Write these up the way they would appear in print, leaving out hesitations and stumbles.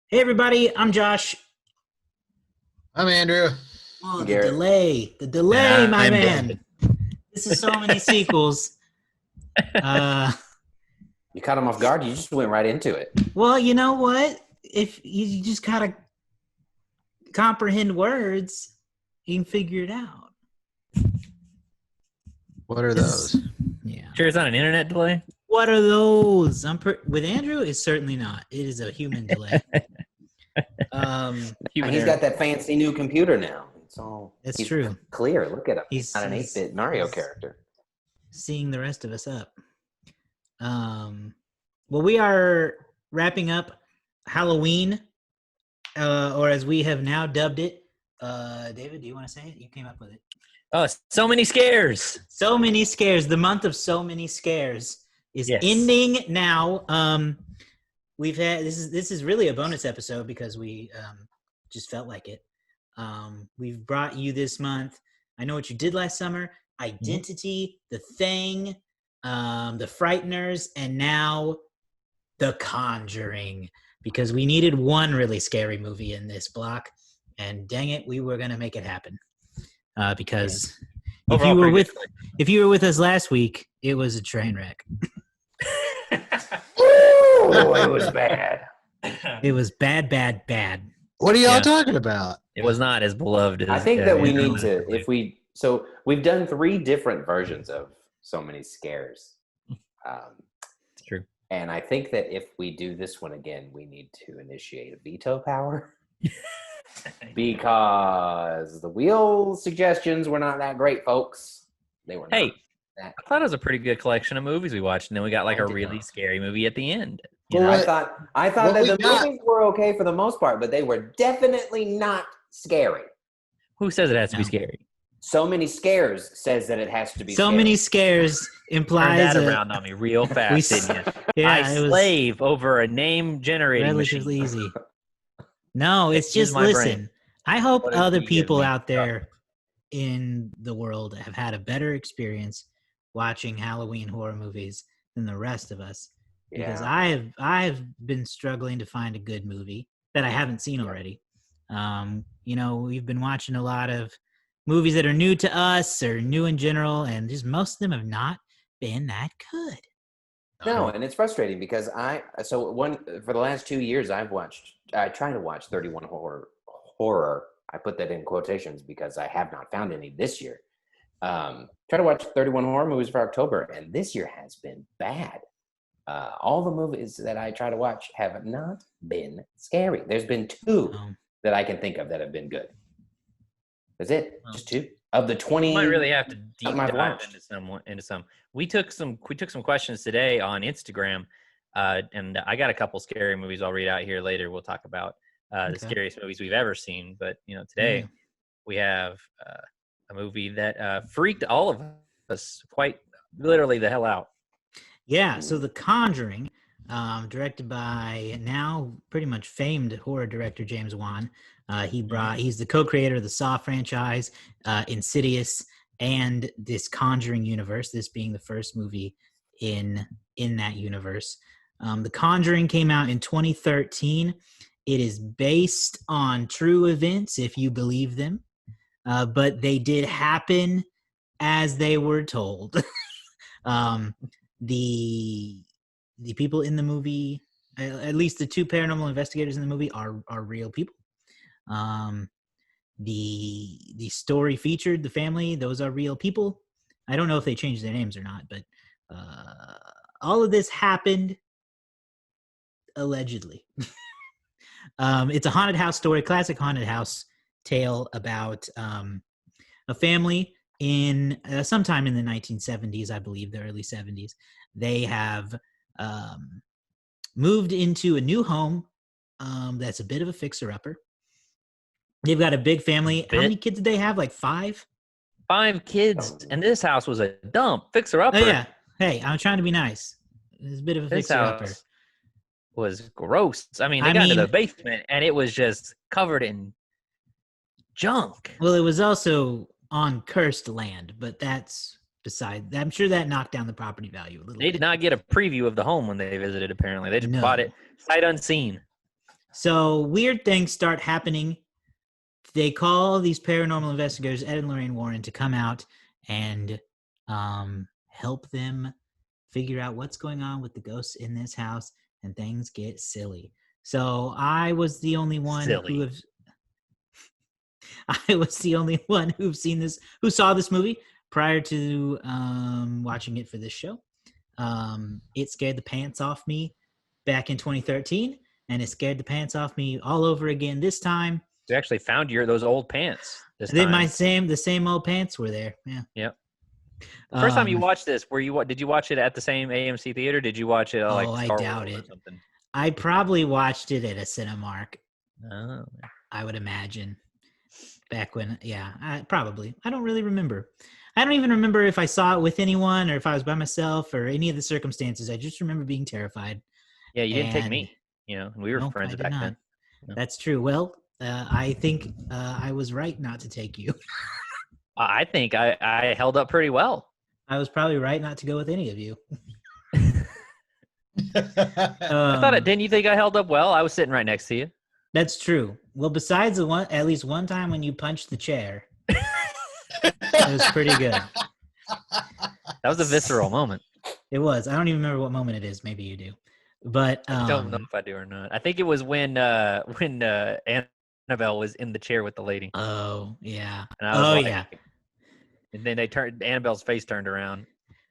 Hey everybody, I'm Josh. I'm Andrew. Oh, the Garrett. delay, Yeah, my I'm man. David. This is so many sequels. You caught him off guard. You just went right into it. Well, you know what? If you just gotta comprehend words, you can figure it out. What are those? Yeah. Sure, it's not an internet delay. What are those? With Andrew, it's certainly not. It is a human delay. He's got that fancy new computer now. That's he's true. Clear. Look at him. He's not an 8-bit Mario character. Seeing the rest of us up. Well, we are wrapping up Halloween, or as we have now dubbed it. David, do you want to say it? You came up with it. Oh, so many scares. So many scares. The month of so many scares is ending now. We've had this is really a bonus episode because we just felt like it. We've brought you this month. I Know What You Did Last Summer, Identity, The Thing, The Frighteners, and now The Conjuring, because we needed one really scary movie in this block, and dang it, we were gonna make it happen. Because if you were with us last week, it was a train wreck. Oh, it was bad. It was bad. What are y'all talking about? It was not as beloved as I think that we need to, we've done 3 different versions of So Many Scares. It's true. And I think that if we do this one again, we need to initiate a veto power. Because the wheel suggestions were not that great, folks. They were not. I thought it was a pretty good collection of movies we watched, and then we got like a really scary movie at the end. I thought that the movies were okay for the most part, but they were definitely not scary. Who says it has to be scary? So Many Scares says that it has to be So scary. Many Scares implies Turn that around on me real fast, didn't you? Yeah, I slave over a name generating relatively machine. easy. No, it's just listen. I hope other people out there in the world have had a better experience watching Halloween horror movies than the rest of us. Because I've been struggling to find a good movie that I haven't seen already. We've been watching a lot of movies that are new to us or new in general, and just most of them have not been that good. No, and it's frustrating because for the last 2 years I try to watch 31 horror. I put that in quotations because I have not found any this year. Try to watch 31 horror movies for October, and this year has been bad. All the movies that I try to watch have not been scary. There's been 2 that I can think of that have been good. That's it. Just 2 of the 20. You might really have to deep dive into some. We took some questions today on Instagram, and I got a couple scary movies I'll read out here later. We'll talk about the scariest movies we've ever seen. But today we have a movie that freaked all of us quite literally the hell out. Yeah, so The Conjuring, directed by now pretty much famed horror director James Wan. He's the co-creator of the Saw franchise, Insidious, and this Conjuring universe, this being the first movie in that universe. The Conjuring came out in 2013. It is based on true events, if you believe them, but they did happen as they were told. The people in the movie, at least the 2 paranormal investigators in the movie, are real people. The story featured the family; those are real people. I don't know if they changed their names or not, but all of this happened allegedly. It's a haunted house story, classic haunted house tale about a family in sometime in the 1970s, I believe, the early 70s. They have moved into a new home that's a bit of a fixer-upper. They've got a big family. How many kids did they have? Like 5? 5 kids, and this house was a dump fixer-upper. Oh, yeah. Hey, I'm trying to be nice. It's a bit of a fixer-upper. Was gross. I mean, they got into the basement, and it was just covered in junk. Well, it was also on cursed land, but that's beside. I'm sure that knocked down the property value a little bit. They did not get a preview of the home when they visited, apparently. They just bought it sight unseen. So weird things start happening. They call these paranormal investigators, Ed and Lorraine Warren, to come out and help them figure out what's going on with the ghosts in this house, and things get silly. So I was the only one who saw this movie prior to watching it for this show. It scared the pants off me back in 2013, and it scared the pants off me all over again this time. You actually found those old pants this time. The same old pants were there. Yeah. Yep. The first time you watched this, did you watch it at the same AMC theater? Did you watch it I doubt it. I probably watched it at a Cinemark. Oh. I would imagine. Back when, probably. I don't really remember. I don't even remember if I saw it with anyone or if I was by myself or any of the circumstances. I just remember being terrified. Yeah, you didn't take me. We were friends back then. No. That's true. Well, I think I was right not to take you. I think I held up pretty well. I was probably right not to go with any of you. I thought didn't you think I held up well? I was sitting right next to you. That's true. Well, besides at least one time when you punched the chair, it was pretty good. That was a visceral moment. It was. I don't even remember what moment it is. Maybe you do, but I don't know if I do or not. I think it was when Annabelle was in the chair with the lady. Oh yeah. And yeah. And then Annabelle's face turned around.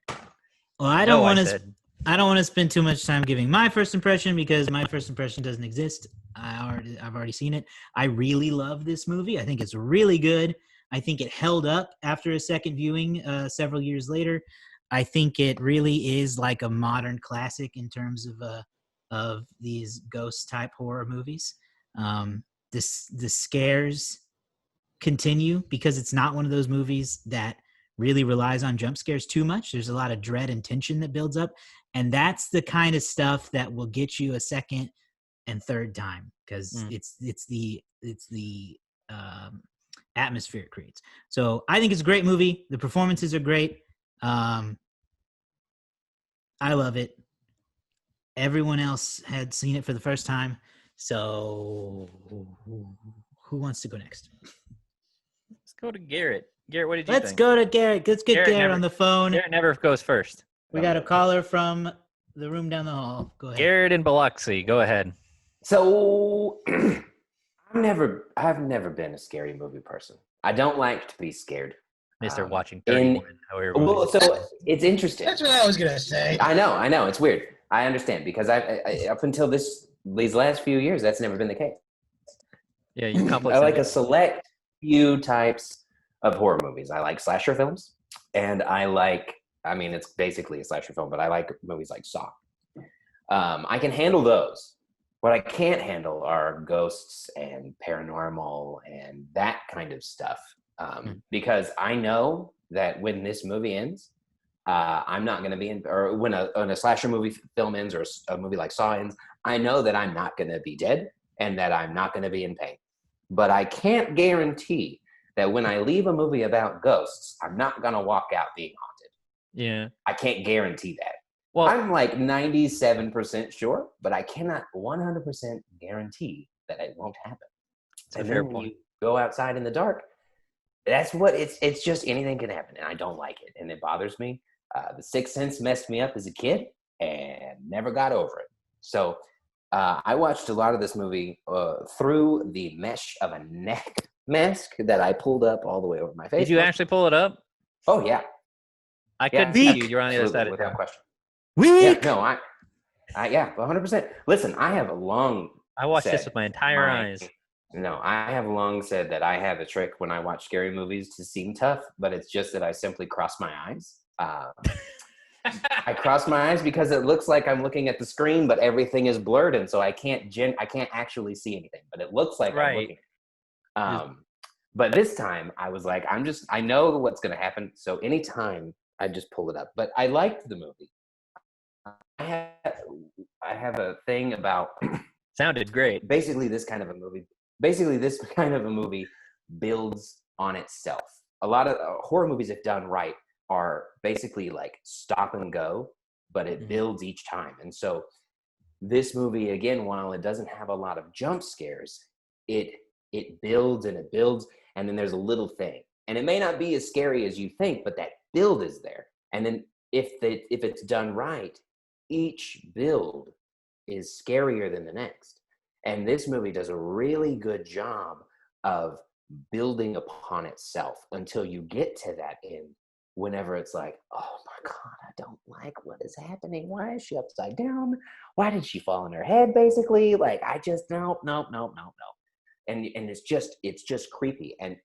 Well, I don't want to spend too much time giving my first impression because my first impression doesn't exist. I've already seen it. I really love this movie. I think it's really good. I think it held up after a second viewing several years later. I think it really is like a modern classic in terms of these ghost type horror movies. The scares continue because it's not one of those movies that really relies on jump scares too much. There's a lot of dread and tension that builds up, and that's the kind of stuff that will get you a second and third time because it's the atmosphere it creates. So I think it's a great movie. The performances are great. I love it. Everyone else had seen it for the first time. So who wants to go next? Let's go to Garrett. Garrett, what did you think? Let's go to Garrett. Let's get Garrett on the phone. Garrett never goes first. We got a caller from the room down the hall. Go ahead. Garrett in Biloxi. Go ahead. So I've never been a scary movie person. I don't like to be scared. Mr. Watching 31. Well, so it's interesting. That's what I was gonna say. I know. It's weird. I understand because I up until these last few years, that's never been the case. Yeah, you complex. I like a select few types of horror movies. I like slasher films, and it's basically a slasher film, but I like movies like Saw. I can handle those. What I can't handle are ghosts and paranormal and that kind of stuff. Because I know that when this movie ends, I'm not going to be in, or when a slasher movie film ends or a movie like Saw ends, I know that I'm not going to be dead and that I'm not going to be in pain. But I can't guarantee that when I leave a movie about ghosts, I'm not going to walk out being haunted. Yeah. I can't guarantee that. Well, I'm like 97% sure, but I cannot 100% guarantee that it won't happen. It's a fair point. You go outside in the dark. That's what it's just anything can happen, and I don't like it, and it bothers me. The Sixth Sense messed me up as a kid and never got over it. So I watched a lot of this movie through the mesh of a neck mask that I pulled up all the way over my face. Did you actually pull it up? Oh, yeah. I couldn't see you. You're on the other side of without question. Weak. Yeah, no, I 100%. Listen, I have I watched this with my entire eyes. No, I have long said that I have a trick when I watch scary movies to seem tough, but it's just that I simply cross my eyes. I cross my eyes because it looks like I'm looking at the screen, but everything is blurred, and so I can't actually see anything. But it looks like I'm looking. But this time I was like, I know what's going to happen. So anytime I just pull it up. But I liked the movie. I have a thing about. Sounded great. Basically, this kind of a movie builds on itself. A lot of horror movies, if done right, are basically like stop and go, but it builds each time. And so This movie, again, while it doesn't have a lot of jump scares, it builds and it builds, and then there's a little thing. And it may not be as scary as you think, but that build is there. And then if it's done right, each build is scarier than the next. And this movie does a really good job of building upon itself until you get to that end, whenever it's like, oh my God, I don't like what is happening. Why is she upside down? Why did she fall on her head, basically? Like, I just, no. And it's just creepy. And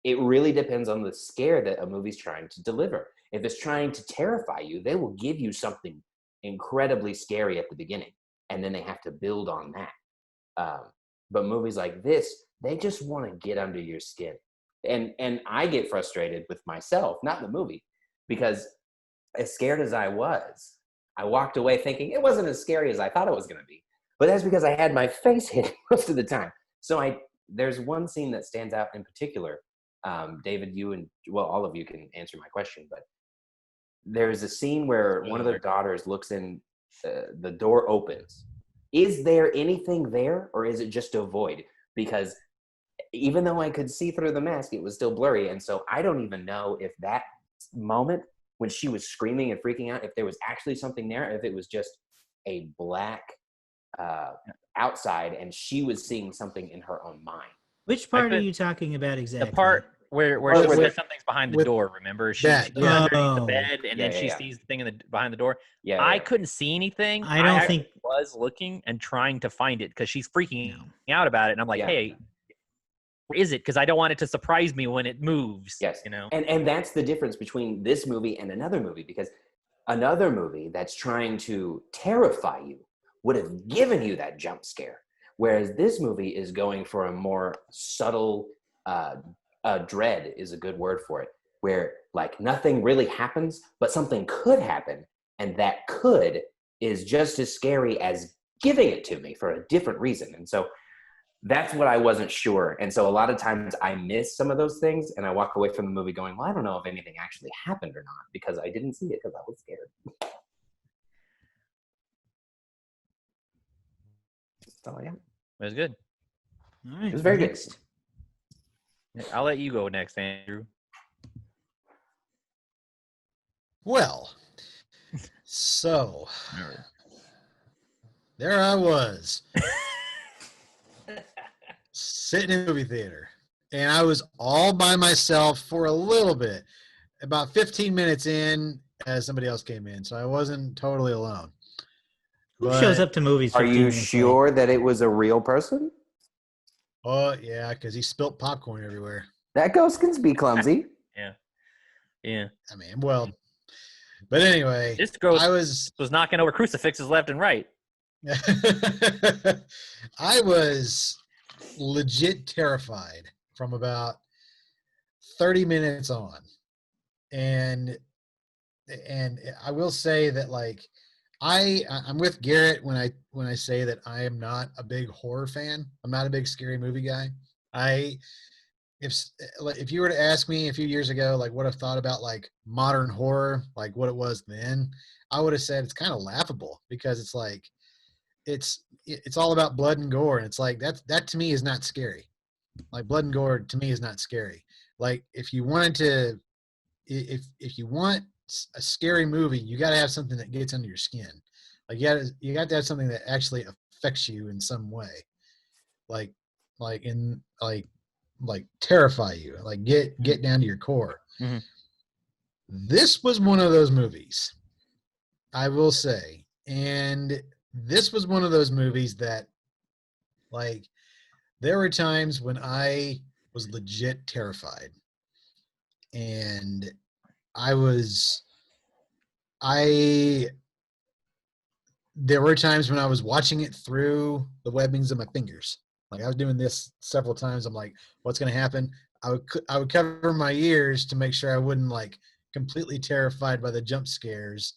it really depends on the scare that a movie's trying to deliver. If it's trying to terrify you, they will give you something incredibly scary at the beginning, and then they have to build on that. But movies like this, they just want to get under your skin. And I get frustrated with myself, not the movie, because as scared as I was, I walked away thinking it wasn't as scary as I thought it was going to be. But that's because I had my face hit most of the time. So there's one scene that stands out in particular. David, you and, well, all of you can answer my question, but there's a scene where one of the daughters looks in, the door opens. Is there anything there, or is it just a void? Because even though I could see through the mask, it was still blurry. And so I don't even know if that moment when she was screaming and freaking out, if there was actually something there, if it was just a black outside and she was seeing something in her own mind. Which part are you talking about exactly? The part where she says something's behind the door, remember? She goes underneath the bed, and then she sees the thing behind the door. Yeah, I couldn't see anything. I think was looking and trying to find it because she's freaking out about it. And I'm like, hey, where is it? Because I don't want it to surprise me when it moves. Yes. You know? And that's the difference between this movie and another movie, because another movie that's trying to terrify you would have given you that jump scare. Whereas this movie is going for a more subtle, dread is a good word for it, where like nothing really happens, but something could happen. And that could is just as scary as giving it to me for a different reason. And so that's what I wasn't sure. And so a lot of times I miss some of those things and I walk away from the movie going, well, I don't know if anything actually happened or not, because I didn't see it because I was scared. That's all I got. It was good. All right, it was very good. I'll let you go next, Andrew. Well, so there I was sitting in the movie theater, and I was all by myself for a little bit. About 15 minutes in, as somebody else came in, so I wasn't totally alone. Who shows up to movies? Are you sure that it was a real person? Oh, yeah, because he spilt popcorn everywhere. That ghost can be clumsy. Yeah. I mean, well, but anyway, this ghost was knocking over crucifixes left and right. I was legit terrified from about 30 minutes on. And I will say that, like, I'm with Garrett when I say that I am not a big horror fan. I'm not a big scary movie guy. If you were to ask me a few years ago, like, what I've thought about like modern horror, like what it was then, I would have said it's kind of laughable, because it's like it's all about blood and gore, and it's like that to me is not scary. Like, blood and gore to me is not scary. Like, if you want a scary movie, you got to have something that gets under your skin. Like, you got to have something that actually affects you in some way, like terrify you, like get down to your core. Mm-hmm. This was one of those movies, I will say, and this was one of those movies that, like, there were times when I was legit terrified, and there were times when I was watching it through the webbings of my fingers. Like, I was doing this several times. I'm like, what's going to happen? I would cover my ears to make sure I wouldn't, like, completely terrified by the jump scares.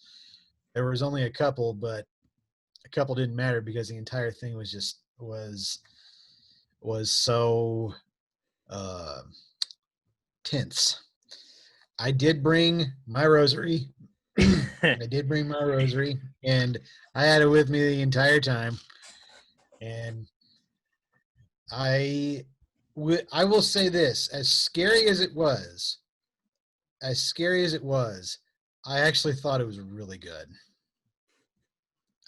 There was only a couple, but a couple didn't matter because the entire thing was so tense. I did bring my rosary I did bring my rosary, and I had it with me the entire time. And I will say this: as scary as it was, I actually thought it was really good.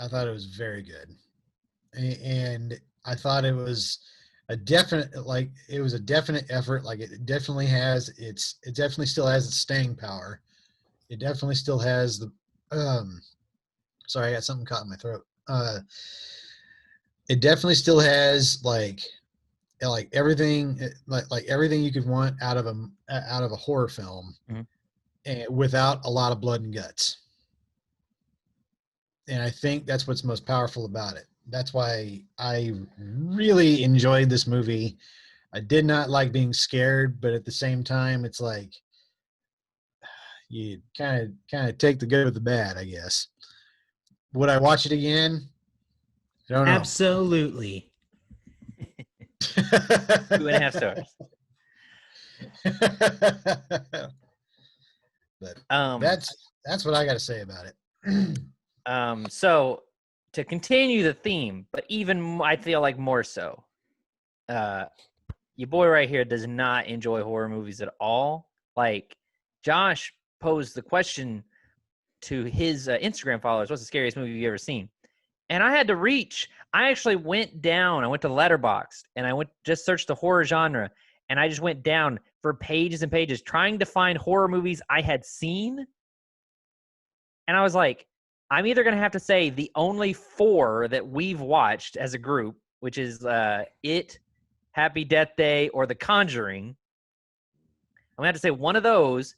I thought it was very good, and I thought it was a definite effort. Like it definitely still has its staying power. It definitely still has the sorry, I got something caught in my throat. It definitely still has like everything like everything you could want out of a horror film, and without a lot of blood and guts. And I think that's what's most powerful about it. That's why I really enjoyed this movie. I did not like being scared, but at the same time, it's like you kind of take the good with the bad, I guess. Would I watch it again? I don't know. Absolutely. 2.5 stars. But that's what I got to say about it. So to continue the theme, but even I feel like more so, your boy right here does not enjoy horror movies at all. Like Josh posed the question to his Instagram followers, what's the scariest movie you've ever seen? And I had to reach. I actually went down. I went to Letterboxd and I just searched the horror genre, and I just went down for pages and pages trying to find horror movies I had seen. And I was like, I'm either going to have to say the only 4 that we've watched as a group, which is It, Happy Death Day, or The Conjuring. I'm going to have to say one of those.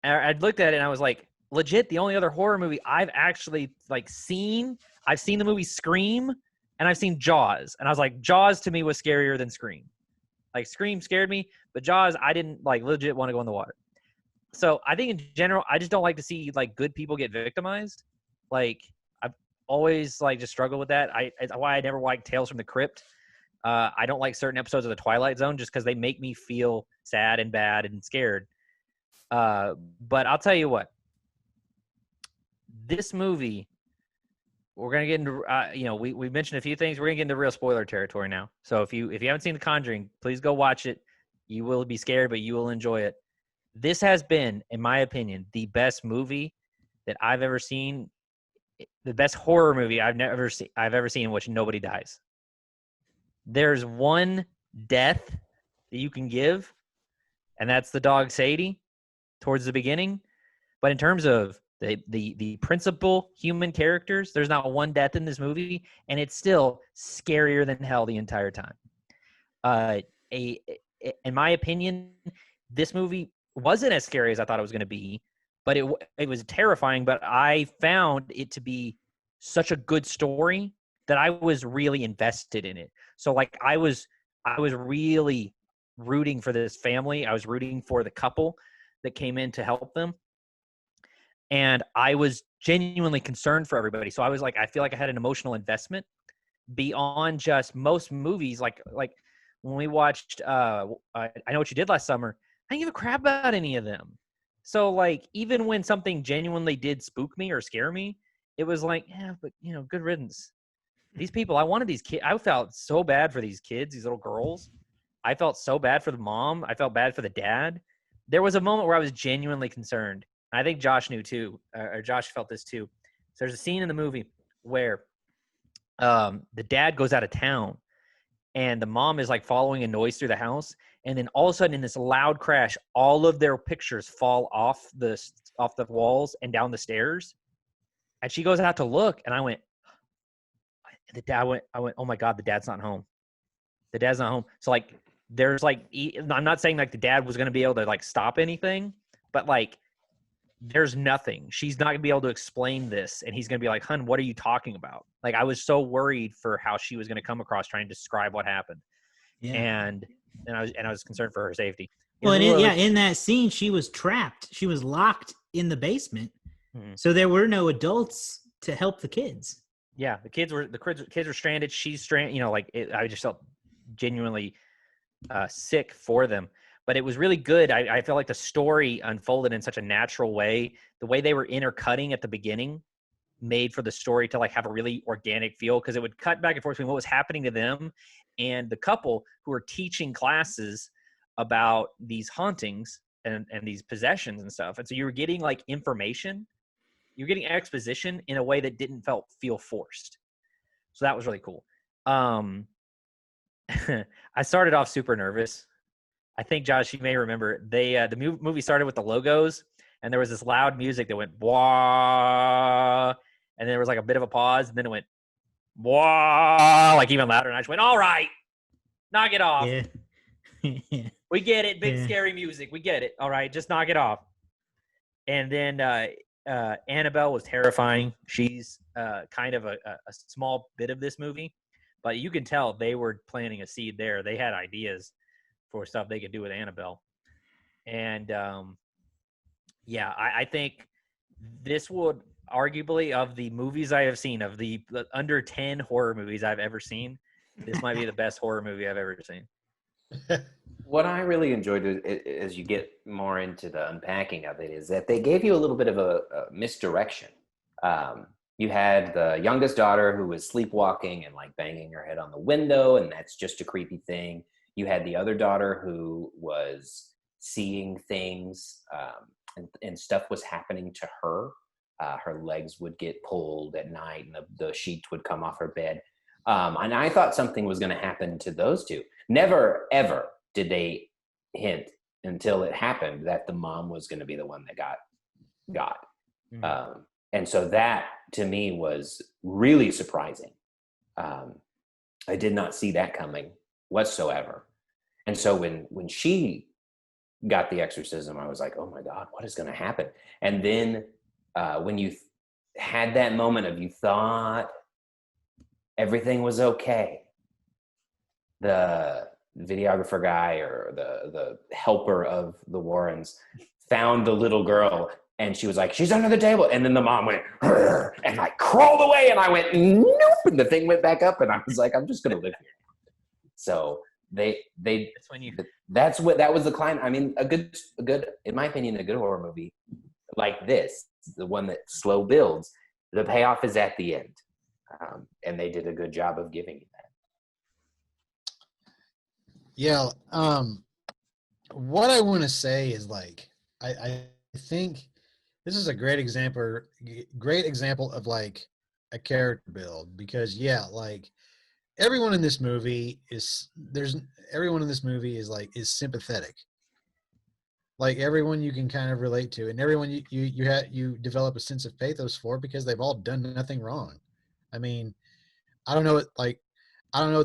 And I looked at it and I was like, legit, the only other horror movie I've actually seen, I've seen the movie Scream, and I've seen Jaws. And I was like, Jaws to me was scarier than Scream. Like Scream scared me, but Jaws, I didn't legit want to go in the water. So I think in general, I just don't like to see good people get victimized. Like I've always just struggled with that. It's why I never liked Tales from the Crypt. I don't like certain episodes of The Twilight Zone just because they make me feel sad and bad and scared. But I'll tell you what, this movie, we're gonna get into. We mentioned a few things. We're gonna get into real spoiler territory now. So if you haven't seen The Conjuring, please go watch it. You will be scared, but you will enjoy it. This has been, in my opinion, the best movie that I've ever seen. The best horror movie I've ever seen in which nobody dies. There's one death that you can give, and that's the dog Sadie towards the beginning. But in terms of the principal human characters, there's not one death in this movie, and it's still scarier than hell the entire time. In my opinion, this movie wasn't as scary as I thought it was going to be, but it was terrifying. But I found it to be such a good story that I was really invested in it. So I was really rooting for this family. I was rooting for the couple that came in to help them. And I was genuinely concerned for everybody. So I was I feel like I had an emotional investment beyond just most movies. Like when we watched I Know What You Did Last Summer, I didn't give a crap about any of them. So even when something genuinely did spook me or scare me, it was yeah, but good riddance. These people, I wanted these kids. I felt so bad for these kids, these little girls. I felt so bad for the mom. I felt bad for the dad. There was a moment where I was genuinely concerned. I think Josh knew too, or Josh felt this too. So there's a scene in the movie where the dad goes out of town and the mom is following a noise through the house. And then all of a sudden in this loud crash, all of their pictures fall off the walls and down the stairs. And she goes out to look, and I went, oh my God, the dad's not home. The dad's not home. So there's I'm not saying the dad was going to be able to stop anything, but there's nothing. She's not going to be able to explain this. And he's going to be like, hun, what are you talking about? I was so worried for how she was going to come across trying to describe what happened. Yeah. And I was concerned for her safety. Well, in that scene, she was trapped. She was locked in the basement. Mm-hmm. So there were no adults to help the kids. Yeah, the kids were stranded. She's stranded. I just felt genuinely sick for them. but it was really good. I feel like the story unfolded in such a natural way. The way they were intercutting at the beginning made for the story to like have a really organic feel, because it would cut back and forth between what was happening to them and the couple who were teaching classes about these hauntings and these possessions and stuff. And so you were getting like information, you're getting exposition in a way that didn't feel forced. So that was really cool. I started off super nervous. I think, Josh, you may remember the movie started with the logos, and there was this loud music that went wah, and there was like a bit of a pause, and then it went wah, like even louder, and I just went, all right, knock it off. Yeah. We get it, big scary music. We get it. All right, just knock it off. And then Annabelle was terrifying. She's kind of a small bit of this movie, but you can tell they were planting a seed there. They had ideas for stuff they could do with Annabelle. And I think this would arguably, of the movies I have seen, of the under 10 horror movies I've ever seen, this might be the best horror movie I've ever seen. What I really enjoyed as you get more into the unpacking of it is that they gave you a little bit of a misdirection. You had the youngest daughter who was sleepwalking and like banging her head on the window, and that's just a creepy thing. You had the other daughter who was seeing things and stuff was happening to her. Her legs would get pulled at night, and the sheets would come off her bed. And I thought something was going to happen to those two. Never, ever did they hint until it happened that the mom was going to be the one that got. Mm-hmm. And so that, to me, was really surprising. I did not see that coming whatsoever. And so when she got the exorcism, I was like, oh my God, what is going to happen? And then when you had that moment of you thought everything was okay, the videographer guy or the helper of the Warrens found the little girl, and she was like, she's under the table. And then the mom went, and like crawled away, and I went, nope. And the thing went back up, and I was like, I'm just going to live here. So that was the climb. I mean, a good, in my opinion, a good horror movie like this, the one that slow builds, the payoff is at the end. And they did a good job of giving you that. Yeah. What I want to say is like, I think this is a great example of like a character build, because like everyone in this movie is sympathetic. Like everyone you can kind of relate to, and everyone you develop a sense of pathos for, because they've all done nothing wrong. I mean, I don't know what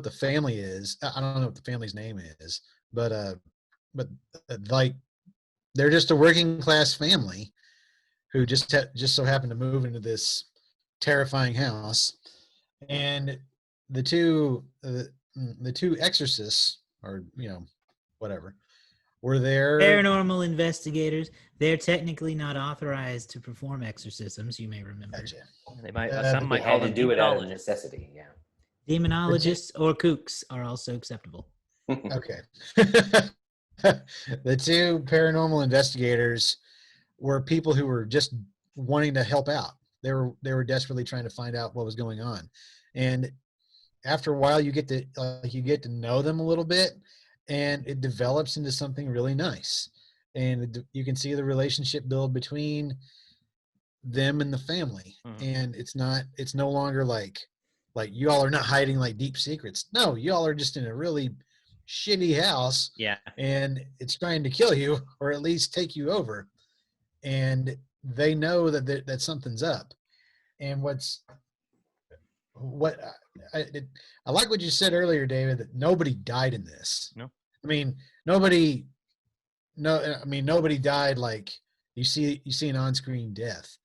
the family is. I don't know what the family's name is, but like they're just a working class family who just so happened to move into this terrifying house, and the two exorcists, or whatever, were there. Paranormal investigators. They're technically not authorized to perform exorcisms. You may remember. Gotcha. They might. Some might call them do it out of necessity. Yeah. Demonologists or kooks are also acceptable. Okay. The two paranormal investigators were people who were just wanting to help out. They were desperately trying to find out what was going on, and after a while, you get to know them a little bit, and it develops into something really nice. And you can see the relationship build between them and the family. Mm-hmm. And it's no longer like you all are not hiding like deep secrets. No, you all are just in a really shitty house. Yeah. And it's trying to kill you, or at least take you over. And they know that something's up. And I like what you said earlier, David, that nobody died in this. No. I mean, nobody died like you see an on-screen death.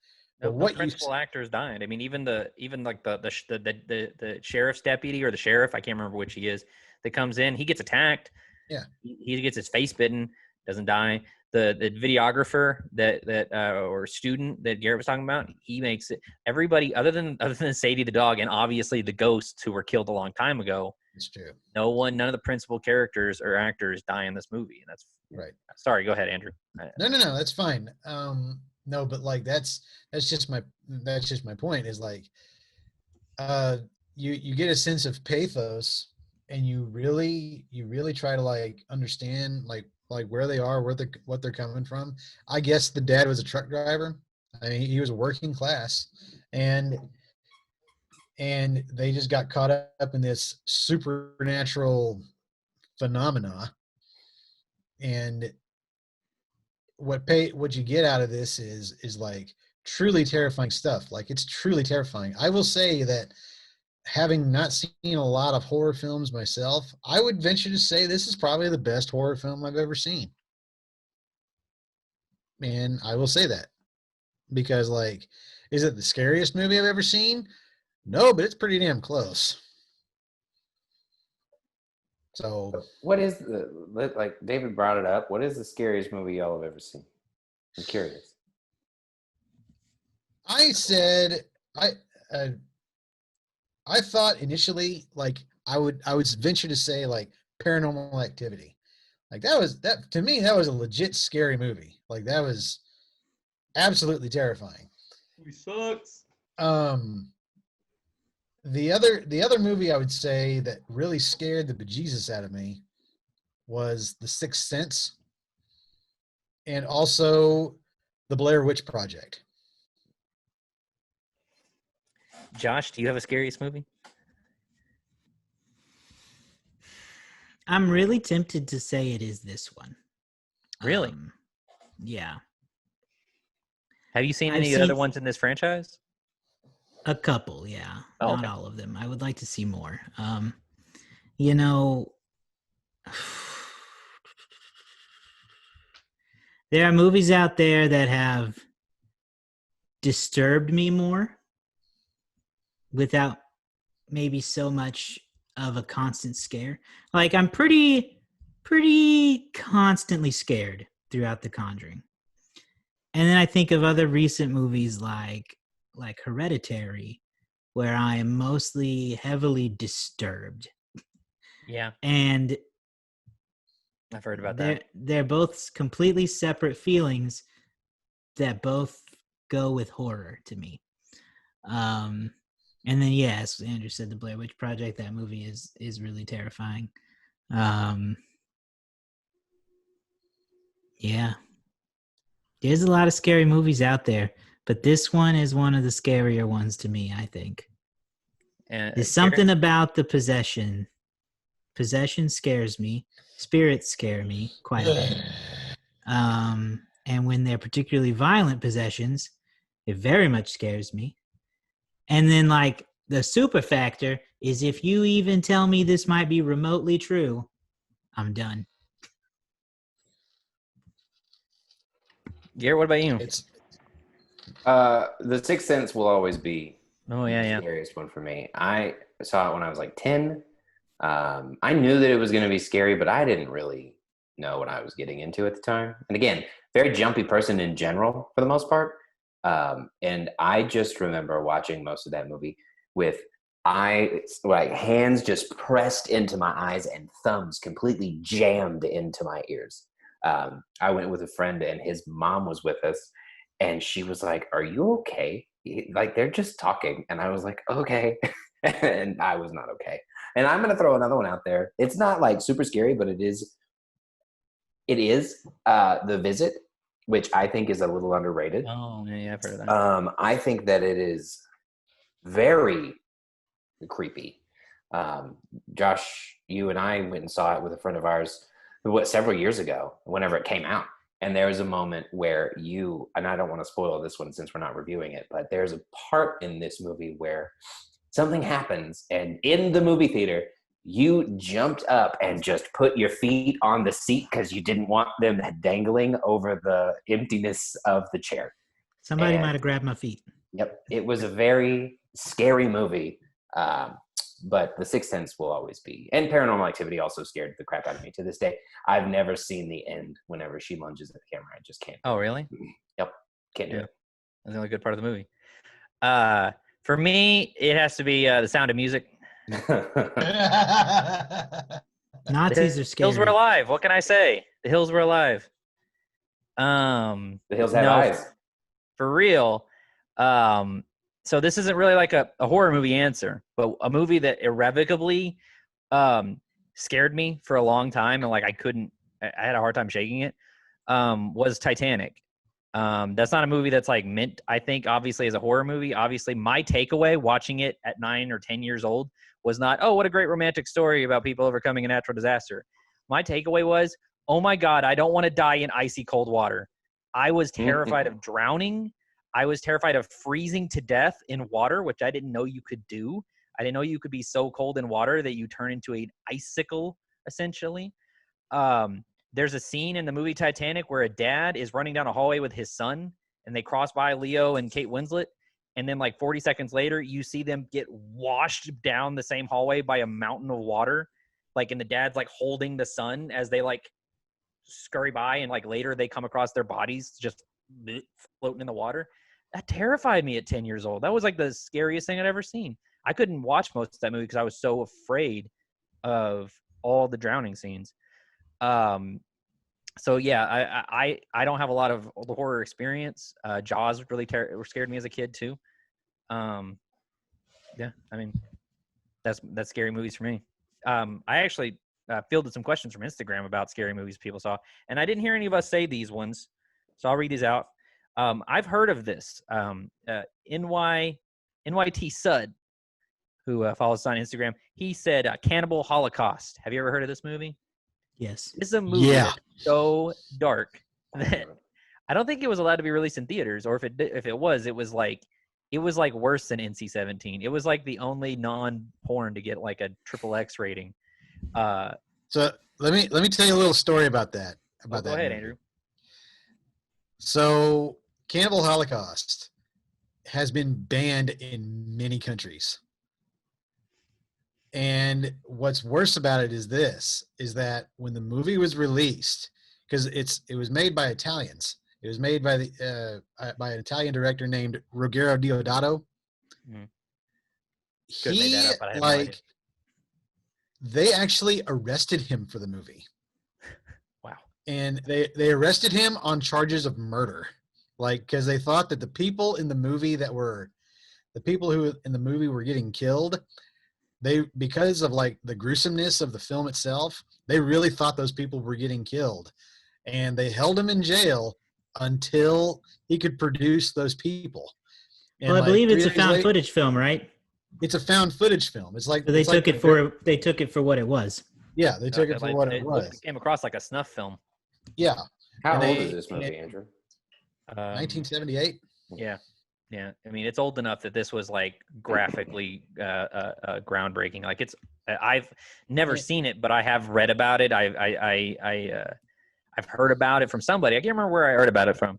No, what principal actors died. I mean, even the sheriff's deputy, or the sheriff, I can't remember which he is, that comes in, he gets attacked. Yeah. He gets his face bitten, doesn't die. The videographer or student that Garrett was talking about, he makes it. Everybody other than Sadie the dog, and obviously the ghosts who were killed a long time ago, It's true. None of the principal characters or actors die in this movie. And that's right. Sorry, go ahead, Andrew. No, that's fine. No, but like that's just my point is like, you get a sense of pathos, and you really try to like understand like where they are, what they're coming from. I guess the dad was a truck driver. I mean, he was working class, and they just got caught up in this supernatural phenomena. And what you get out of this is like truly terrifying stuff. Like, it's truly terrifying. I will say that, having not seen a lot of horror films myself, I would venture to say this is probably the best horror film I've ever seen. And I will say that because, like, is it the scariest movie I've ever seen? No, but it's pretty damn close. So what is like David brought it up, what is the scariest movie y'all have ever seen? I'm curious. I said I thought initially, like, I would venture to say like Paranormal Activity. Like, that to me, that was a legit scary movie. Like, that was absolutely terrifying. He sucks. The other movie I would say that really scared the bejesus out of me was The Sixth Sense, and also the Blair Witch Project. Josh, do you have a scariest movie? I'm really tempted to say it is this one. Really? Yeah. Have you seen any other ones in this franchise? A couple, yeah. Oh, Not okay. all of them. I would like to see more. You know, there are movies out there that have disturbed me more without maybe so much of a constant scare. Like, I'm pretty constantly scared throughout The Conjuring. And then I think of other recent movies like Hereditary, where I am mostly heavily disturbed. Yeah. And I've heard about that. They're both completely separate feelings that both go with horror to me. And then, yes, Andrew said the Blair Witch Project. That movie is really terrifying. Yeah. There's a lot of scary movies out there, but this one is one of the scarier ones to me, I think. There's something about the possession. Possession scares me. Spirits scare me quite a bit. And when they're particularly violent possessions, it very much scares me. And then, like, the super factor is if you even tell me this might be remotely true, I'm done. Garrett, what about you? The Sixth Sense will always be the scariest one for me. I saw it when I was like 10. I knew that it was going to be scary, but I didn't really know what I was getting into at the time. And again, very jumpy person in general for the most part. And I just remember watching most of that movie with hands just pressed into my eyes and thumbs completely jammed into my ears. I went with a friend and his mom was with us, and she was like, "Are you okay? Like, they're just talking." And I was like, "Okay." And I was not okay. And I'm going to throw another one out there. It's not like super scary, but it is The Visit, which I think is a little underrated. Oh, yeah, I've heard of that. I think that it is very creepy. Josh, you and I went and saw it with a friend of ours several years ago, whenever it came out. And there was a moment where and I don't want to spoil this one since we're not reviewing it, but there's a part in this movie where something happens, and in the movie theater, you jumped up and just put your feet on the seat because you didn't want them dangling over the emptiness of the chair. Somebody might have grabbed my feet. Yep. It was a very scary movie, but The Sixth Sense will always be. And Paranormal Activity also scared the crap out of me to this day. I've never seen the end whenever she lunges at the camera. I just can't. Oh, really? Yep. Can't do it. That's the only good part of the movie. For me, it has to be The Sound of Music. Nazis are scary. Hills were alive. What can I say? The hills were alive. The hills have eyes. For real. So this isn't really like a horror movie answer, but a movie that irrevocably scared me for a long time, and like I had a hard time shaking it, was Titanic. That's not a movie that's like meant, I think, obviously as a horror movie. Obviously, my takeaway watching it at 9 or 10 years old was not, oh, what a great romantic story about people overcoming a natural disaster. My takeaway was, oh my God, I don't want to die in icy cold water. I was terrified of drowning. I was terrified of freezing to death in water, which I didn't know you could do. I didn't know you could be so cold in water that you turn into an icicle, essentially. There's a scene in the movie Titanic where a dad is running down a hallway with his son, and they cross by Leo and Kate Winslet. And then like 40 seconds later, you see them get washed down the same hallway by a mountain of water. Like, and the dad's like holding the son as they like scurry by, and like later they come across their bodies just floating in the water. That terrified me at 10 years old. That was like the scariest thing I'd ever seen. I couldn't watch most of that movie because I was so afraid of all the drowning scenes. So yeah, I don't have a lot of the horror experience. Jaws really scared me as a kid too. Yeah, I mean, that's scary movies for me. I actually fielded some questions from Instagram about scary movies people saw, and I didn't hear any of us say these ones, so I'll read these out. I've heard of this. NYT Sud, who follows us on Instagram, he said Cannibal Holocaust. Have you ever heard of this movie? Yes. This is a movie that's so dark that I don't think it was allowed to be released in theaters, or if it was like worse than NC-17. It was like the only non-porn to get like a XXX rating. So let me tell you a little story about that. Go ahead, Andrew. So Cannibal Holocaust has been banned in many countries. And what's worse about it is that when the movie was released, because it was made by Italians. It was made by by an Italian director named Ruggero Deodato. Mm-hmm. They actually arrested him for the movie. Wow. And they arrested him on charges of murder. Like, because they thought that the people who in the movie were getting killed, because of like the gruesomeness of the film itself, they really thought those people were getting killed, and they held him in jail until he could produce those people. And well, I believe it's a found footage film, right? It's a found footage film. It's like, so they took it for what it was. Yeah, they took it for what it was. It came across like a snuff film. Yeah. How old is this movie, Andrew? 1978. Yeah, I mean, it's old enough that this was like graphically groundbreaking. Like I've never seen it, but I have read about it. I've heard about it from somebody. I can't remember where I heard about it from.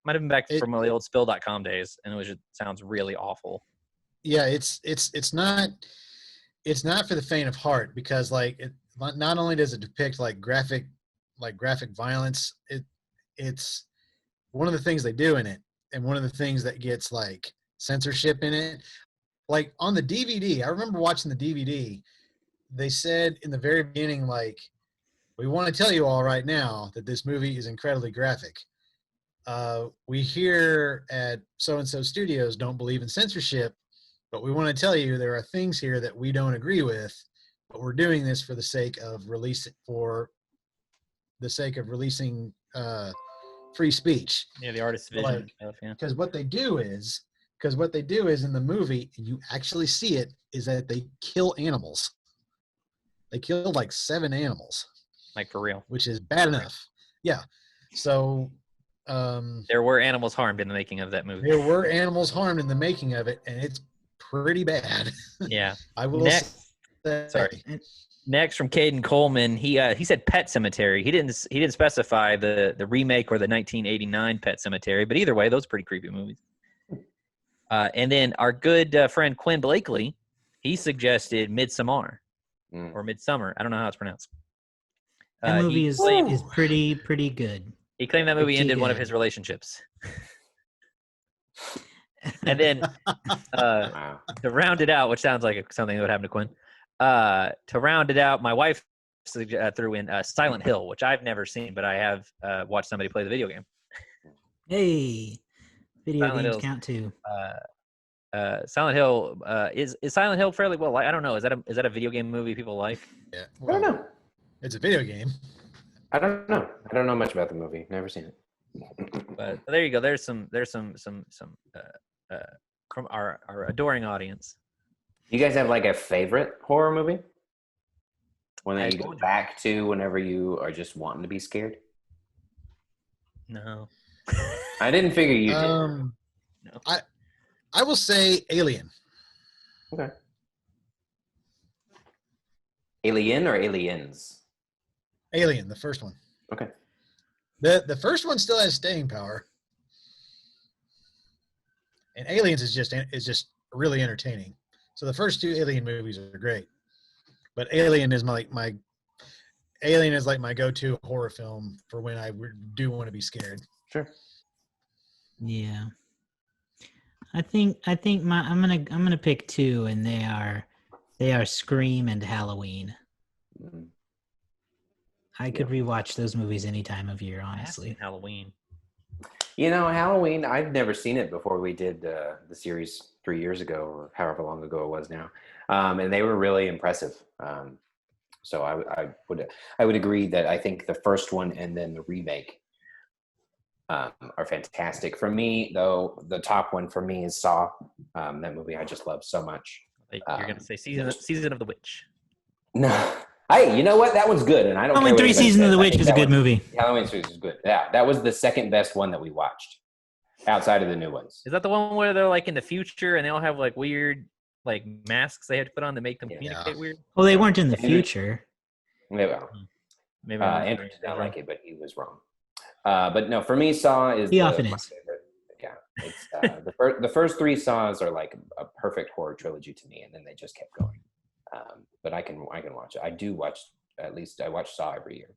Might have been back from the old spill.com days, and it sounds really awful. Yeah, it's not for the faint of heart, because like not only does it depict graphic violence, it's one of the things they do in it. And one of the things that gets like censorship in it, like on the DVD, I remember watching the DVD, they said in the very beginning, like, we want to tell you all right now that this movie is incredibly graphic. We here at so-and-so studios don't believe in censorship, but we want to tell you there are things here that we don't agree with, but we're doing this for the sake of releasing free speech. Yeah, the artist's vision stuff. Yeah. Because what they do is in the movie, and you actually see it, is that they kill animals. They killed like 7 animals. Like for real. Which is bad enough. Yeah. So there were animals harmed in the making of that movie. There were animals harmed in the making of it, and it's pretty bad. Yeah. I will say. Sorry. Next from Caden Coleman, he said Pet Sematary. He didn't specify the remake or the 1989 Pet Sematary, but either way, those are pretty creepy movies. And then our good friend Quinn Blakely, he suggested Midsommar or Midsummer. I don't know how it's pronounced. That movie is pretty good. He claimed that movie ended one of his relationships. And then Wow. to round it out, which sounds like something that would happen to Quinn. To round it out, my wife threw in Silent Hill, which I've never seen, but I have watched somebody play the video game. Hey, video Silent games Hill's, count too. Silent Hill is Silent Hill fairly well. I don't know. Is that a video game movie people like? Yeah. I Well, don't know. it's a video game. I don't know. I don't know much about the movie. Never seen it. But there you go. There's some from our adoring audience. You guys have like a favorite horror movie? One I that you go told you. back to whenever you are just wanting to be scared? No. I didn't figure you did. No. I will say Alien. Okay. Alien or Aliens? Alien, the first one. Okay. The first one still has staying power. And Aliens is just really entertaining. So the first two Alien movies are great. But Alien is my Alien is like my go-to horror film for when I do want to be scared. Sure. Yeah. I think I'm gonna pick two, and they are Scream and Halloween. Mm. I could rewatch those movies any time of year, honestly. Halloween. You know, Halloween, I've never seen it before we did the series 3 years ago or however long ago it was now. And they were really impressive. So I would agree that I think the first one and then the remake are fantastic. For me, though, the top one for me is Saw. That movie I just love so much. Like, you're gonna say season of the Witch. No. Hey, you know what? That one's good, and I don't Halloween care. 3 Season of the Witch is a good movie. Halloween 3 is good. Yeah, that was the second best one that we watched, outside of the new ones. Is that the one where they're like in the future and they all have like weird like masks they have to put on to make them communicate weird? Well, they weren't in the future. Yeah, well, Maybe Andrew did not like it, but he was wrong. But no, for me, Saw is He often my is. favorite. Yeah, it's, the first three Saws are like a perfect horror trilogy to me, and then they just kept going. But I can watch it. I do watch. At least I watch Saw every year.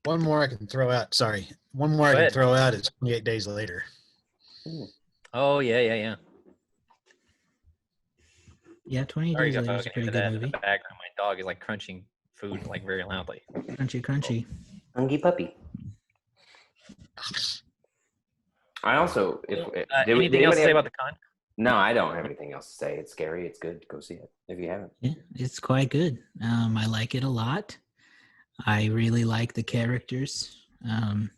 One more I can throw out. Sorry. One more I can throw out is 28 Days Later. Ooh. Oh, yeah. Yeah, 28 Sorry, Days Later is a pretty good movie. In the background, my dog is like crunching food like very loudly. Crunchy. Hungry puppy. I also, anything else to say about the con? No, I don't have anything else to say. It's scary. It's good. Go see it if you haven't. Yeah, it's quite good. I like it a lot. I really like the characters. I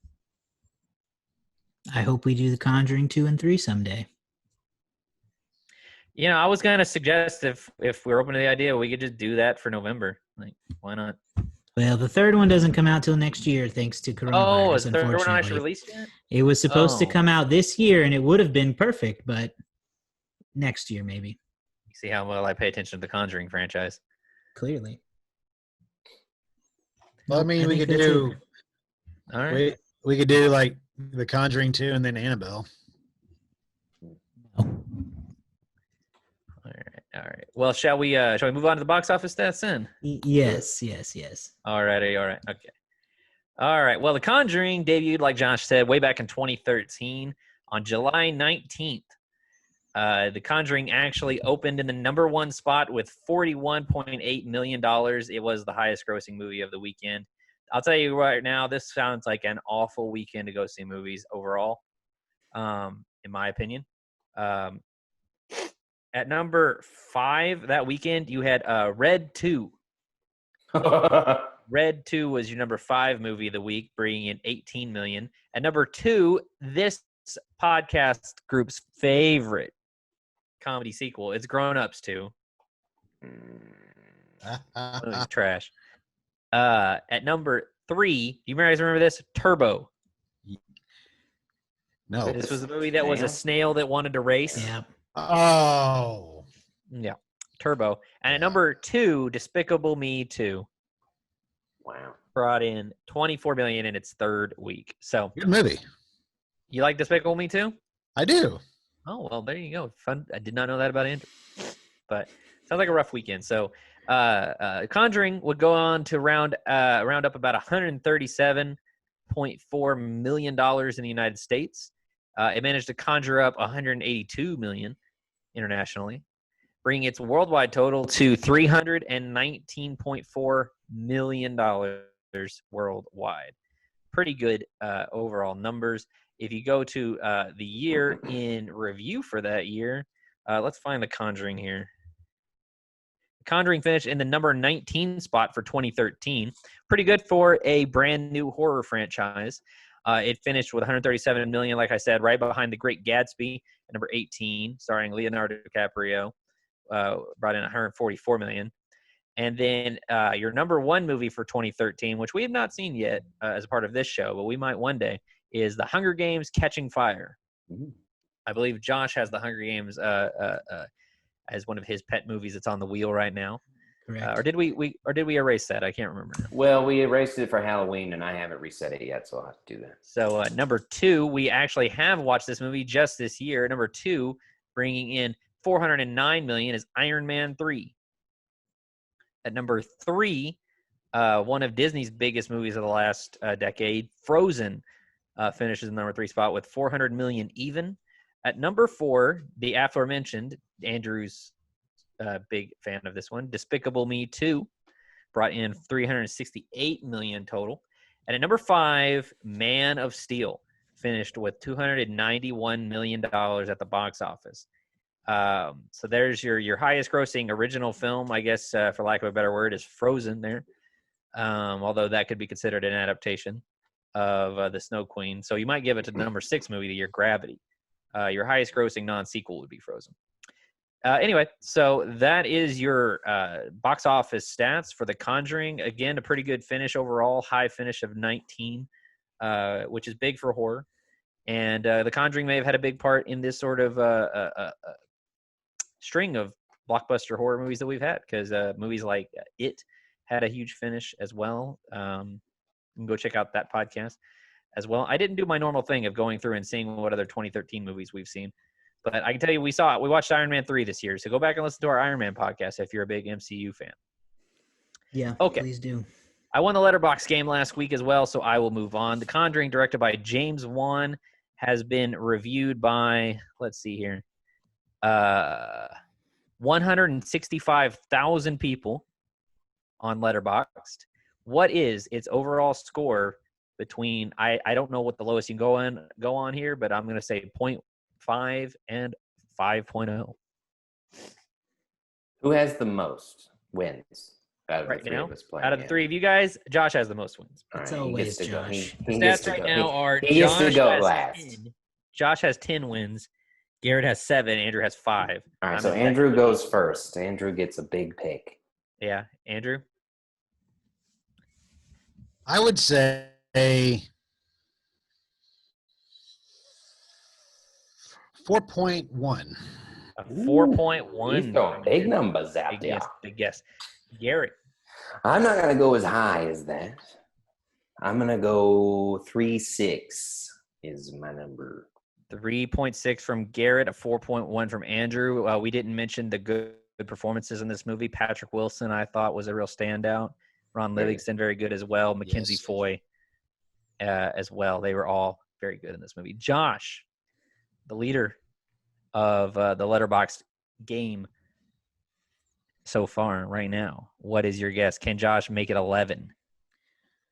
hope we do the Conjuring 2 and 3 someday. You know, I was gonna suggest if we're open to the idea, we could just do that for November. Like, why not? Well, the third one doesn't come out till next year, thanks to coronavirus. Oh, is the third one not actually released yet? It was supposed to come out this year, and it would have been perfect, but next year maybe. You see how well I pay attention to the Conjuring franchise. Clearly. Well, I mean, we could do. All right. We could do like the Conjuring 2 and then Annabelle. All right. Well, shall we move on to the box office stats then? Yes. All right. Okay. All right. Well, The Conjuring debuted, like Josh said, way back in 2013 on July 19th. The Conjuring actually opened in the number one spot with $41.8 million. It was the highest grossing movie of the weekend. I'll tell you right now, this sounds like an awful weekend to go see movies overall, in my opinion. At number 5 that weekend, you had Red 2. Red 2 was your number 5 movie of the week, bringing in $18 million. At number 2, this podcast group's favorite comedy sequel, it's Grown Ups 2. It's trash. At number 3, do you guys remember this? Turbo. No. This was a movie that was a snail that wanted to race. Yeah. Oh. Yeah. Turbo. And at number 2, Despicable Me 2. Wow. Brought in $24 million in its third week. So Good movie. you like Despicable Me 2? I do. Oh, well, there you go. Fun. I did not know that about Andrew. But sounds like a rough weekend. So Conjuring would go on to round up about 137 $100.4 million in the United States. It managed to conjure up $182 million internationally, bringing its worldwide total to $319.4 million worldwide. Pretty good overall numbers. If you go to the year in review for that year, let's find The Conjuring here. The Conjuring finished in the number 19 spot for 2013. Pretty good for a brand new horror franchise. It finished with 137 million, like I said, right behind The Great Gatsby at number 18, starring Leonardo DiCaprio, brought in 144 million. And then your number one movie for 2013, which we have not seen yet as a part of this show, but we might one day, is The Hunger Games: Catching Fire. I believe Josh has The Hunger Games as one of his pet movies that's on the wheel right now. Correct. Or did we erase that? I can't remember. Well, we erased it for Halloween, and I haven't reset it yet, so I'll have to do that. So number two, we actually have watched this movie just this year. Number two, bringing in 409 million, is Iron Man 3. At number three, one of Disney's biggest movies of the last decade, Frozen, finishes in the number 3 spot with 400 million even. At number 4, the aforementioned, Andrew's big fan of this one, Despicable Me 2, brought in 368 million total. And at number 5, Man of Steel finished with $291 million at the box office. So there's your highest grossing original film, I guess, for lack of a better word, is Frozen there. Although that could be considered an adaptation of The Snow Queen. So you might give it to the number 6 movie to your Gravity. Your highest grossing non-sequel would be Frozen. Anyway, so that is your box office stats for The Conjuring. Again, a pretty good finish overall, high finish of 19, which is big for horror. And The Conjuring may have had a big part in this sort of string of blockbuster horror movies that we've had, because movies like It had a huge finish as well. You can go check out that podcast as well. I didn't do my normal thing of going through and seeing what other 2013 movies we've seen. But I can tell you we watched Iron Man 3 this year. So go back and listen to our Iron Man podcast if you're a big MCU fan. Yeah, okay. Please do. I won the Letterboxd game last week as well, so I will move on. The Conjuring, directed by James Wan, has been reviewed by, let's see here, 165,000 people on Letterboxd. What is its overall score between, I don't know what the lowest you can go on here, but I'm going to say 0.5 and 5.0. Who has the most wins out of right the three now? Of us playing? Out of the three of you guys, Josh has the most wins. It's right, always Josh. The stats right now are he gets to go has last. 10. Josh has 10 wins. Garrett has 7. Andrew has 5. All right, so Andrew goes first. Andrew gets a big pick. Yeah, Andrew? I would say 4.1. A 4.1. He's throwing big numbers out there. Big guess. Garrett? I'm not going to go as high as that. I'm going to go 3.6 is my number. 3.6 from Garrett, a 4.1 from Andrew. We didn't mention the good performances in this movie. Patrick Wilson, I thought, was a real standout. Ron Livingston, very good as well. Mackenzie Foy as well. They were all very good in this movie. Josh, the leader of the Letterboxd game so far right now. What is your guess? Can Josh make it 11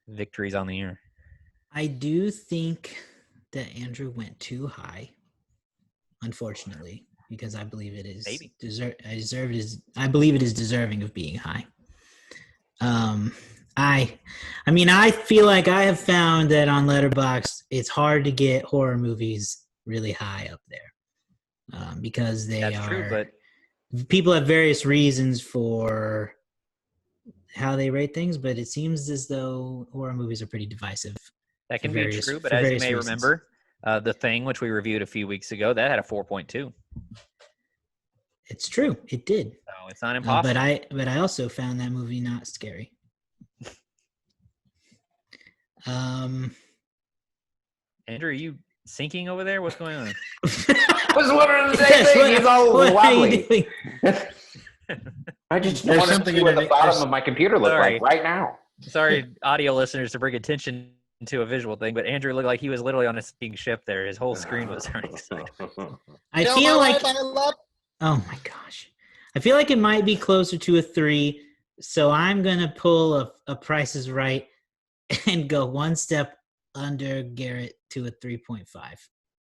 victories on the year? I do think that Andrew went too high, unfortunately, because I believe it is I believe it is deserving of being high. I feel like I have found that on Letterboxd it's hard to get horror movies really high up there, because people have various reasons for how they rate things, but it seems as though horror movies are pretty divisive. That can be true, but as you may remember, The Thing, which we reviewed a few weeks ago, that had a 4.2. It's true, it did. So it's not impossible. But I also found that movie not scary. Andrew, are you sinking over there? What's going on? I was wondering the same thing. He's all wobbly. I just want to see what the bottom of my computer looks like right now. Sorry, audio listeners, to bring attention into a visual thing, but Andrew looked like he was literally on a sinking ship there. His whole screen was turning. I feel like, oh my gosh. I feel like it might be closer to a 3, so I'm going to pull a Price is Right and go one step under Garrett to a 3.5.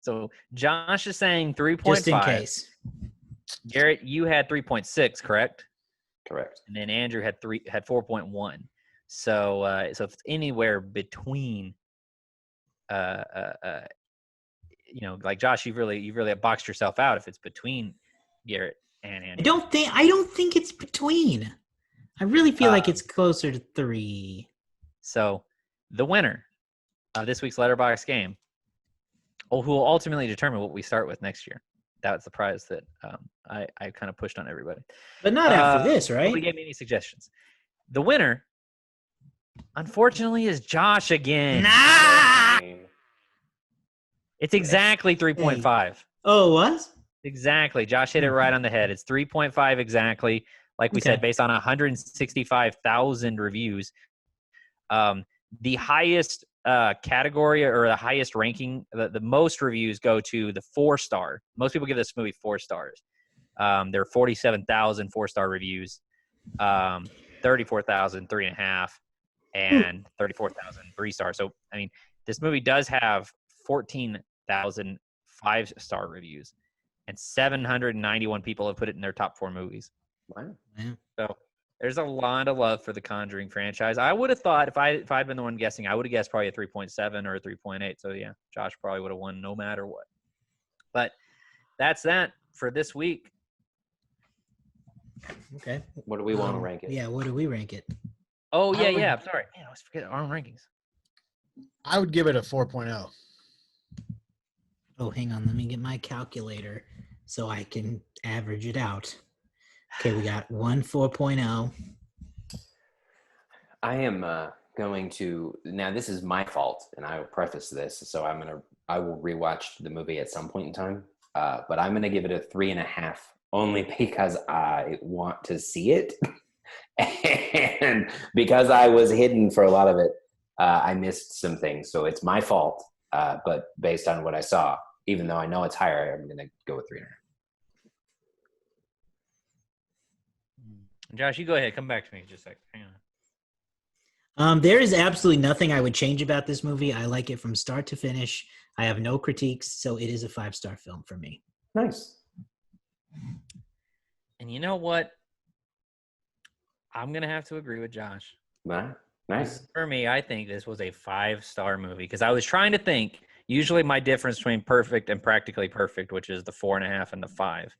So Josh is saying 3.5. Just in case. Garrett, you had 3.6, correct? Correct. And then Andrew had 4.1. So if it's anywhere between, like Josh, you've really boxed yourself out if it's between Garrett and Andrew. I don't think it's between. I really feel like it's closer to 3. So the winner of this week's Letterboxd game, who will ultimately determine what we start with next year. That's the prize that I kind of pushed on everybody. But not after this, right? Nobody gave me any suggestions. The winner, unfortunately, is Josh again. Nah! It's exactly 3.5. Oh, it was? Exactly. Josh hit it right on the head. It's 3.5 exactly. Like we said, based on 165,000 reviews. The highest category or the highest ranking, the most reviews go to the 4-star. Most people give this movie 4 stars. There are 47,000 4-star reviews, 34,000 3.5, and 34,000 3 stars. So, I mean, this movie does have 14,000 5-star reviews, and 791 people have put it in their top 4 movies. Wow. Yeah. So there's a lot of love for the Conjuring franchise. I would have thought if I'd been the one guessing, I would have guessed probably a 3.7 or a 3.8. So yeah, Josh probably would have won no matter what. But that's that for this week. Okay. What do we want to rank it? Yeah, what do we rank it? Oh, yeah. I'm sorry. Man, I always forget our own rankings. I would give it a 4.0. Oh, hang on. Let me get my calculator so I can average it out. Okay, we got 4.0. I am going to, now this is my fault, and I will preface this, so I will rewatch the movie at some point in time, but I'm going to give it a 3.5, only because I want to see it, and because I was hidden for a lot of it, I missed some things, so it's my fault, but based on what I saw, even though I know it's higher, I'm going to go with 3.5. Josh, you go ahead. Come back to me just a second. Hang on. There is absolutely nothing I would change about this movie. I like it from start to finish. I have no critiques, so it is a 5-star film for me. Nice. And you know what? I'm going to have to agree with Josh. Nice. For me, I think this was a 5-star movie because I was trying to think. Usually my difference between perfect and practically perfect, which is the 4.5 and the 5,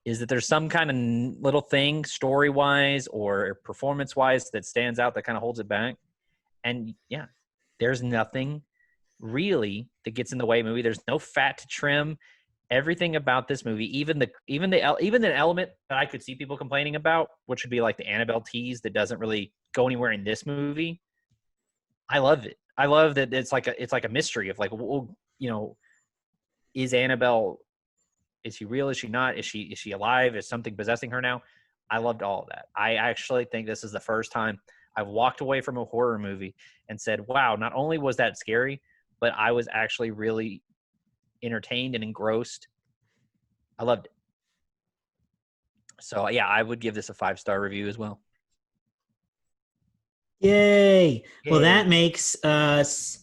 is that there's some kind of little thing story-wise or performance-wise that stands out that kind of holds it back. And, yeah, there's nothing really that gets in the way of the movie. There's no fat to trim. Everything about this movie, even the element that I could see people complaining about, which would be like the Annabelle tease that doesn't really go anywhere in this movie, I love it. I love that it's like a mystery of like, well, is Annabelle – is she real? Is she not? Is she alive? Is something possessing her now? I loved all of that. I actually think this is the first time I've walked away from a horror movie and said, wow, not only was that scary, but I was actually really entertained and engrossed. I loved it. So, yeah, I would give this a 5-star review as well. Yay. Well, that makes us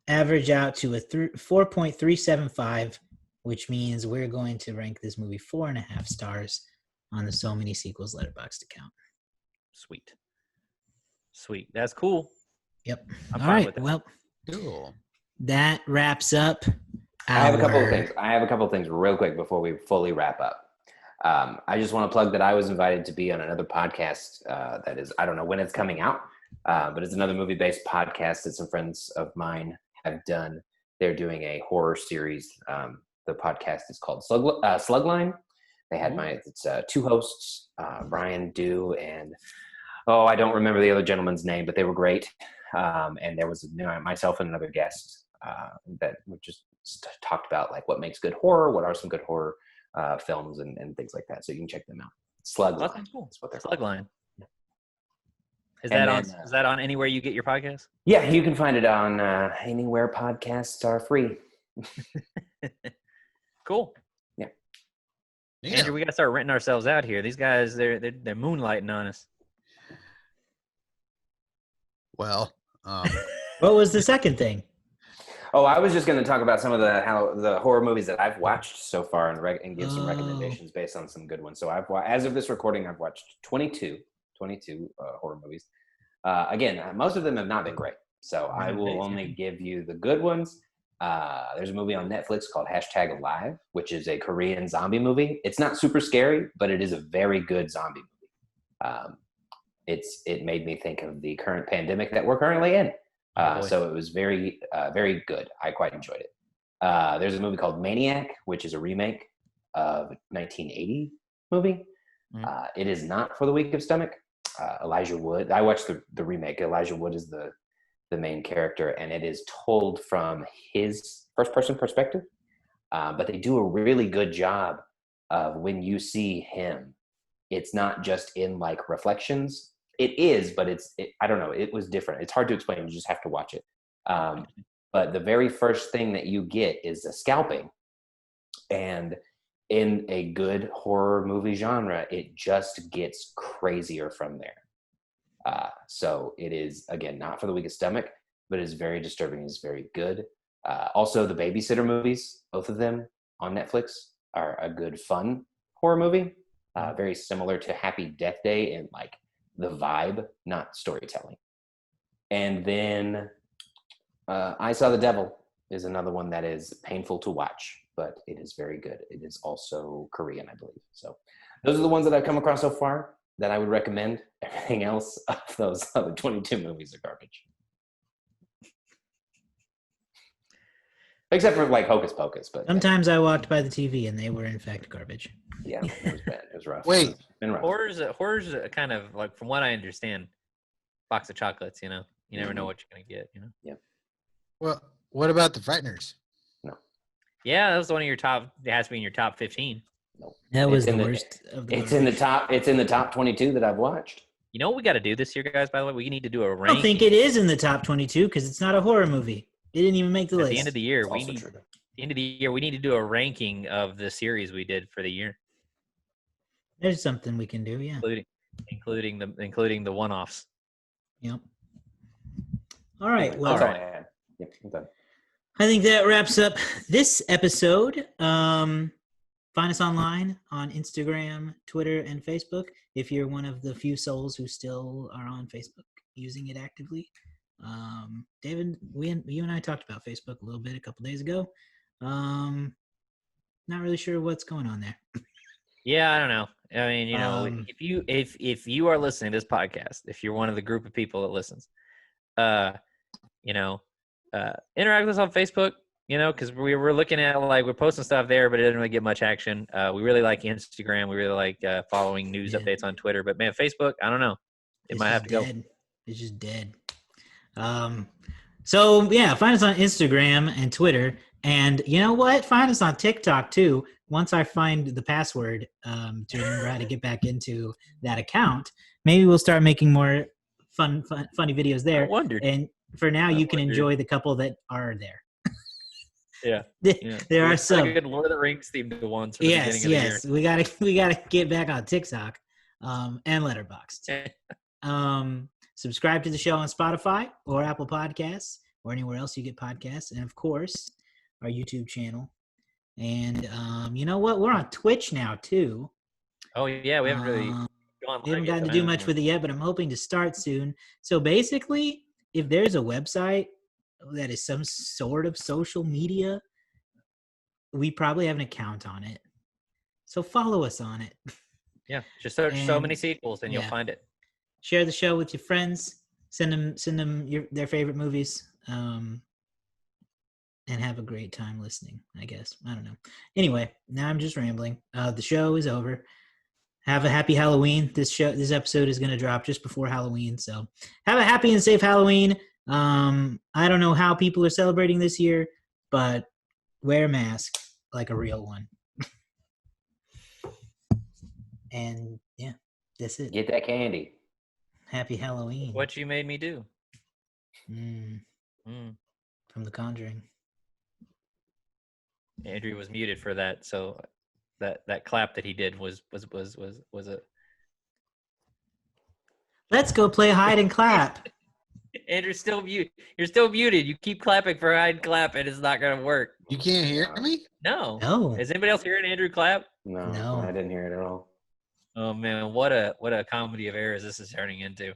average out to a 4.375, which means we're going to rank this movie 4.5 stars on the So Many Sequels Letterboxd account. Sweet. That's cool. Yep. I'm All fine right. with that. Well, Cool. That wraps up. I have a couple of things real quick before we fully wrap up. I just want to plug that I was invited to be on another podcast that is, I don't know when it's coming out, but it's another movie-based podcast that some friends of mine have done. They're doing a horror series. The podcast is called Slugline. They had it's 2 hosts, Brian Dew and I don't remember the other gentleman's name, but they were great. And there was myself and another guest that we just talked about like what makes good horror, what are some good horror films and things like that. So you can check them out. Slugline. That's cool. That's what they're Slugline. Is that on anywhere you get your podcast? Yeah, you can find it on anywhere podcasts are free. Cool. Yeah. Andrew, we got to start renting ourselves out here. These guys, they're moonlighting on us. Well, what was the second thing? Oh, I was just going to talk about some of the horror movies that I've watched so far and give some recommendations based on some good ones. So as of this recording, I've watched 22 horror movies. Again, most of them have not been great. So I will only give you the good ones. There's a movie on Netflix called #Alive, which is a Korean zombie movie. It's not super scary, but it is a very good zombie movie. It made me think of the current pandemic that we're currently in. So it was very, very good. I quite enjoyed it. There's a movie called Maniac, which is a remake of 1980 movie. It is not for the weak of stomach. Elijah Wood. I watched the remake. Elijah Wood is the main character, and it is told from his first-person perspective. But they do a really good job of when you see him, it's not just in like reflections. It is, but I don't know. It was different. It's hard to explain. You just have to watch it. But the very first thing that you get is a scalping. And in a good horror movie genre, it just gets crazier from there. So it is, again, not for the weakest stomach, but it's very disturbing. It's very good. Also, the Babysitter movies, both of them on Netflix, are a good, fun horror movie. Very similar to Happy Death Day in like the vibe, not storytelling. And then I Saw the Devil is another one that is painful to watch, but it is very good. It is also Korean, I believe. So those are the ones that I've come across so far that I would recommend. Everything else of those other 22 movies are garbage. Except for like Hocus Pocus. But sometimes I walked by the TV and they were in fact garbage. Yeah, it was bad. It was rough. Wait. Horror's kind of like, from what I understand, box of chocolates, you know. You never know what you're going to get, you know? Yeah. Well, what about The Frighteners? No. Yeah, that was one of your top, it has to be in your top 15. No. That was the worst of the It's in the top 22 that I've watched. You know what we got to do this year, guys, by the way? We need to do a ranking. I don't think it is in the top 22 because it's not a horror movie. It didn't even make the list. At the end of the year, we need to do a ranking of the series we did for the year. There's something we can do, yeah. Including the one-offs. Yep. All right. Well, That's all I had. Yep, I'm done. I think that wraps up this episode. Find us online on Instagram, Twitter, and Facebook. If you're one of the few souls who still are on Facebook using it actively. David, you and I talked about Facebook a little bit a couple days ago. Not really sure what's going on there. Yeah, I don't know. I mean, you know, if you are listening to this podcast, if you're one of the group of people that listens, interact with us on Facebook, you know, because we're looking at, like, we're posting stuff there, but it doesn't really get much action. We really like Instagram. We really like following news updates on Twitter. But, man, Facebook, I don't know. It might have to go. It's just dead. So, yeah, find us on Instagram and Twitter. And you know what? Find us on TikTok, too. Once I find the password to remember how to get back into that account, maybe we'll start making more funny videos there. I wondered. And for now, you can enjoy the couple that are there. Yeah. There are some good Lord of the Rings themed ones. For the beginning of the year. We gotta get back on TikTok and Letterboxd. Subscribe to the show on Spotify or Apple Podcasts or anywhere else you get podcasts, and of course our YouTube channel. And you know what? We're on Twitch now too. Oh yeah, we haven't really gotten to do much with it yet, but I'm hoping to start soon. So basically, if there's a website that is some sort of social media, we probably have an account on it. So follow us on it. Yeah, just search So Many Sequels and you'll find it. Share the show with your friends. Send them their favorite movies. And have a great time listening, I guess. I don't know. Anyway, now I'm just rambling. The show is over. Have a happy Halloween. This episode is going to drop just before Halloween. So have a happy and safe Halloween. I don't know how people are celebrating this year, but wear a mask like a real one. And yeah, that's it. Get that candy. Happy Halloween. What you made me do. From The Conjuring. Andrew was muted for that, so that clap that he did was a. Let's go play hide and clap. Andrew's still mute. You're still muted. You keep clapping for hide and clap, and it's not gonna work. You can't hear me? No. No. Is anybody else hearing Andrew clap? No, I didn't hear it at all. Oh man, what a comedy of errors this is turning into.